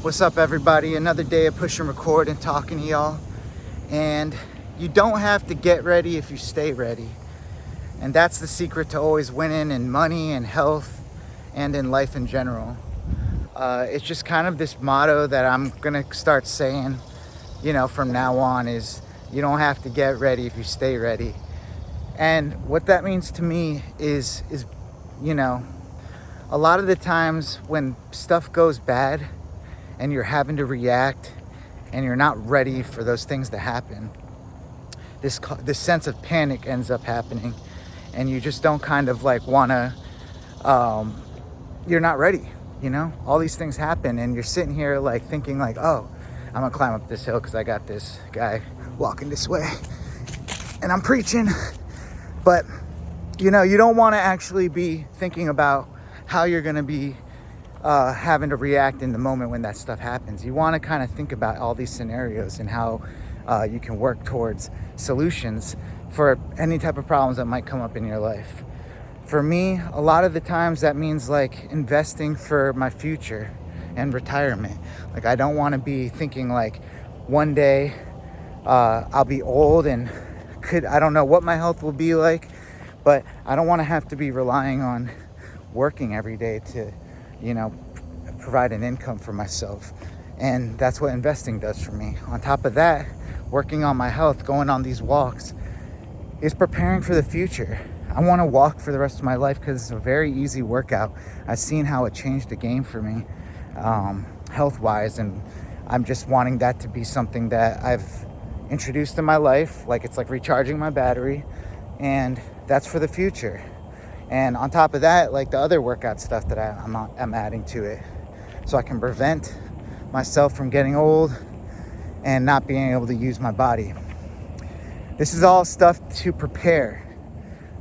What's up, everybody? Another day of push and record and talking to y'all. And you don't have to get ready if you stay ready. And that's the secret to always winning in money and health and in life in general. It's just kind of this motto that I'm gonna start saying, from now on is you don't have to get ready if you stay ready. And what that means to me is a lot of the times when stuff goes bad and you're having to react and you're not ready for those things to happen, this sense of panic ends up happening, and you just don't kind of like want to, you're not ready, all these things happen and you're sitting here like thinking like, oh, I'm gonna climb up this hill because I got this guy walking this way and I'm preaching. But you don't want to actually be thinking about how you're going to be having to react in the moment when that stuff happens. You want to kind of think about all these scenarios and how you can work towards solutions for any type of problems that might come up in your life. For me, a lot of the times that means like investing for my future and retirement. Like, I don't want to be thinking like one day I'll be old and I don't know what my health will be like, but I don't want to have to be relying on working every day to, provide an income for myself. And that's what investing does for me. On top of that, working on my health, going on these walks, is preparing for the future. I want to walk for the rest of my life because it's a very easy workout. I've seen how it changed the game for me, health-wise, and I'm just wanting that to be something that I've introduced in my life. Like, it's like recharging my battery, and that's for the future. And on top of that, like the other workout stuff that I'm adding to it, so I can prevent myself from getting old and not being able to use my body. This is all stuff to prepare.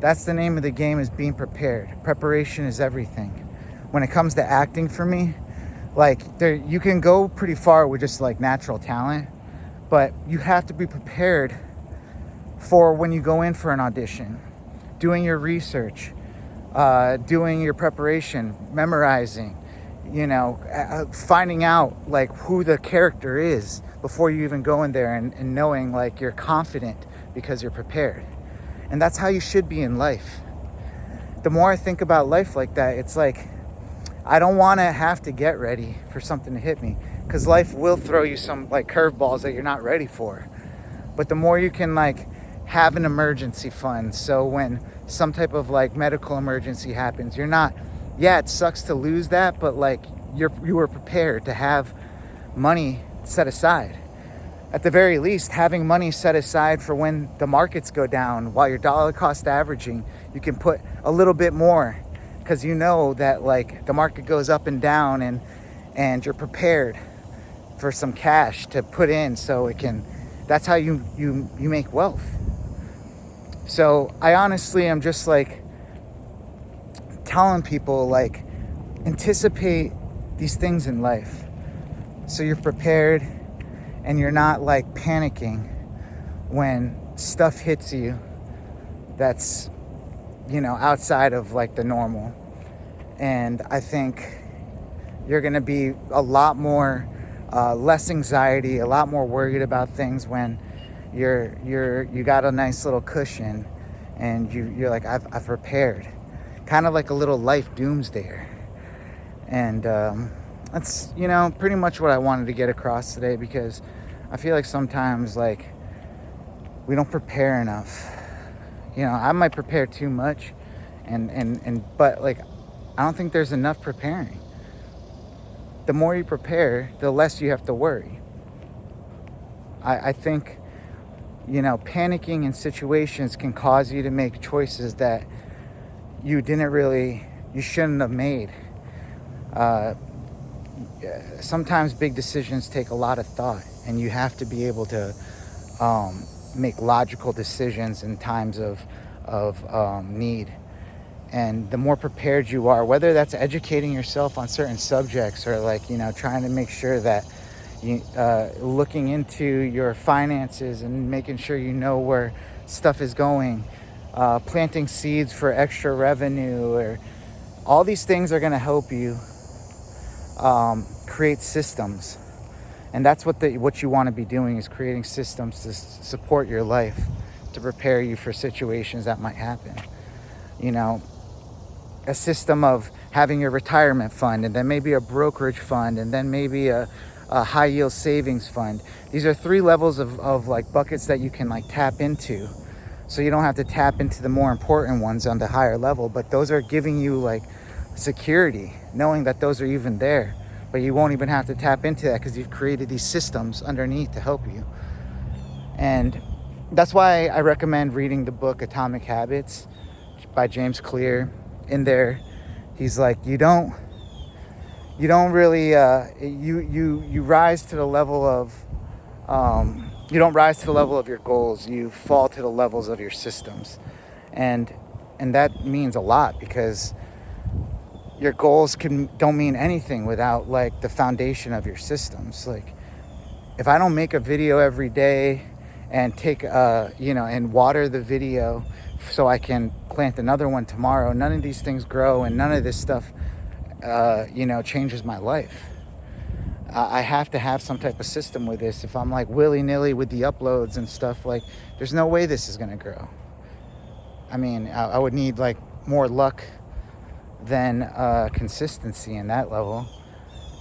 That's the name of the game, is being prepared. Preparation is everything. When it comes to acting for me, you can go pretty far with just like natural talent, but you have to be prepared for when you go in for an audition, doing your research, doing your preparation, memorizing, finding out like who the character is before you even go in there, and knowing like you're confident because you're prepared. And that's how you should be in life. The more I think about life like that, it's like I don't want to have to get ready for something to hit me, because life will throw you some like curveballs that you're not ready for. But the more you can like have an emergency fund, so when some type of like medical emergency happens, you're not, it sucks to lose that, but like you were prepared to have money set aside. At the very least, having money set aside for when the markets go down, while your dollar cost averaging, you can put a little bit more, because you know that like the market goes up and down, and you're prepared for some cash to put in, so that's how you make wealth. So I honestly am just like telling people, like, anticipate these things in life so you're prepared and you're not like panicking when stuff hits you that's outside of like the normal. And I think you're going to be a lot more less anxiety, a lot more worried about things when you got a nice little cushion and you're like, I've prepared, kind of like a little life doomsdayer. And that's pretty much what I wanted to get across today, because I feel like sometimes like we don't prepare enough. I might prepare too much, but like I don't think there's enough preparing. The more you prepare, the less you have to worry. I think panicking in situations can cause you to make choices that you shouldn't have made. Sometimes big decisions take a lot of thought, and you have to be able to make logical decisions in times of need. And the more prepared you are, whether that's educating yourself on certain subjects or like trying to make sure that looking into your finances and making sure where stuff is going, planting seeds for extra revenue, or all these things are going to help you create systems. And that's what you want to be doing, is creating systems to support your life, to prepare you for situations that might happen. You know, a system of having your retirement fund, and then maybe a brokerage fund, and then maybe a high yield savings fund. These are 3 levels of like buckets that you can like tap into. So you don't have to tap into the more important ones on the higher level, but those are giving you like security, knowing that those are even there. But you won't even have to tap into that because you've created these systems underneath to help you. And that's why I recommend reading the book Atomic Habits by James Clear. In there, he's like, you don't really you rise to the level of you don't rise to the level of your goals, you fall to the levels of your systems. And that means a lot, because your goals don't mean anything without like the foundation of your systems. Like, if I don't make a video every day and take and water the video so I can plant another one tomorrow, none of these things grow, and none of this stuff changes my life. I have to have some type of system with this. If I'm like willy-nilly with the uploads and stuff, like, there's no way this is gonna grow. I mean, I would need like more luck than consistency in that level.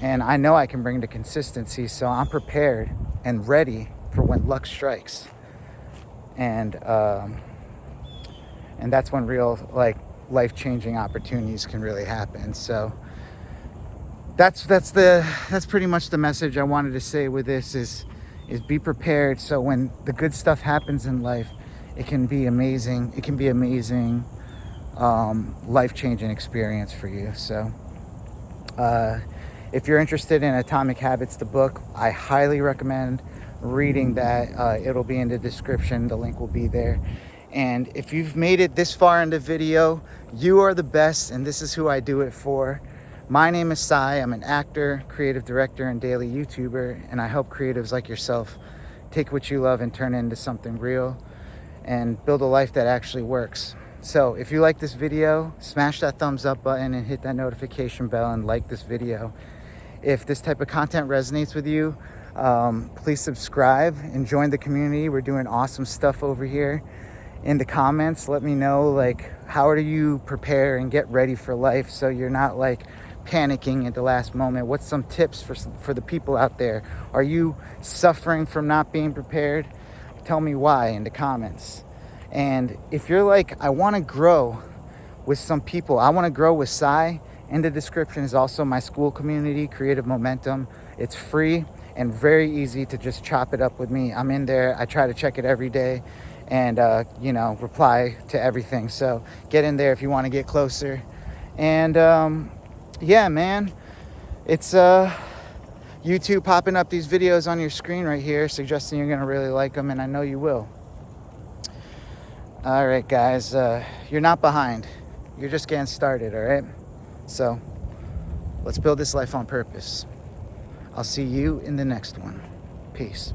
And I know I can bring the consistency, so I'm prepared and ready for when luck strikes. And that's when real like life-changing opportunities can really happen. So that's pretty much the message I wanted to say with this, is be prepared, so when the good stuff happens in life, it can be amazing. It can be amazing, life-changing experience for you. So if you're interested in Atomic Habits, the book, I highly recommend reading that. It'll be in the description. The link will be there. And if you've made it this far in the video, you are the best, and this is who I do it for. My name is Sai. I'm an actor, creative director, and daily YouTuber, and I help creatives like yourself take what you love and turn it into something real and build a life that actually works. So if you like this video, smash that thumbs up button and hit that notification bell and like this video. If this type of content resonates with you, please subscribe and join the community. We're doing awesome stuff over here. In the comments, let me know, like, how do you prepare and get ready for life so you're not like panicking at the last moment? What's some tips for the people out there? Are you suffering from not being prepared? Tell me why in the comments. And if you're like, I want to grow with some people, I want to grow with Sai, in the description is also my school community, Creative Momentum. It's free and very easy to just chop it up with me. I'm in there. I try to check it every day and reply to everything. So get in there if you want to get closer. And yeah, man, it's YouTube popping up these videos on your screen right here, suggesting you're gonna really like them, and I know you will. All right, guys, you're not behind. You're just getting started, all right? So let's build this life on purpose. I'll see you in the next one. Peace.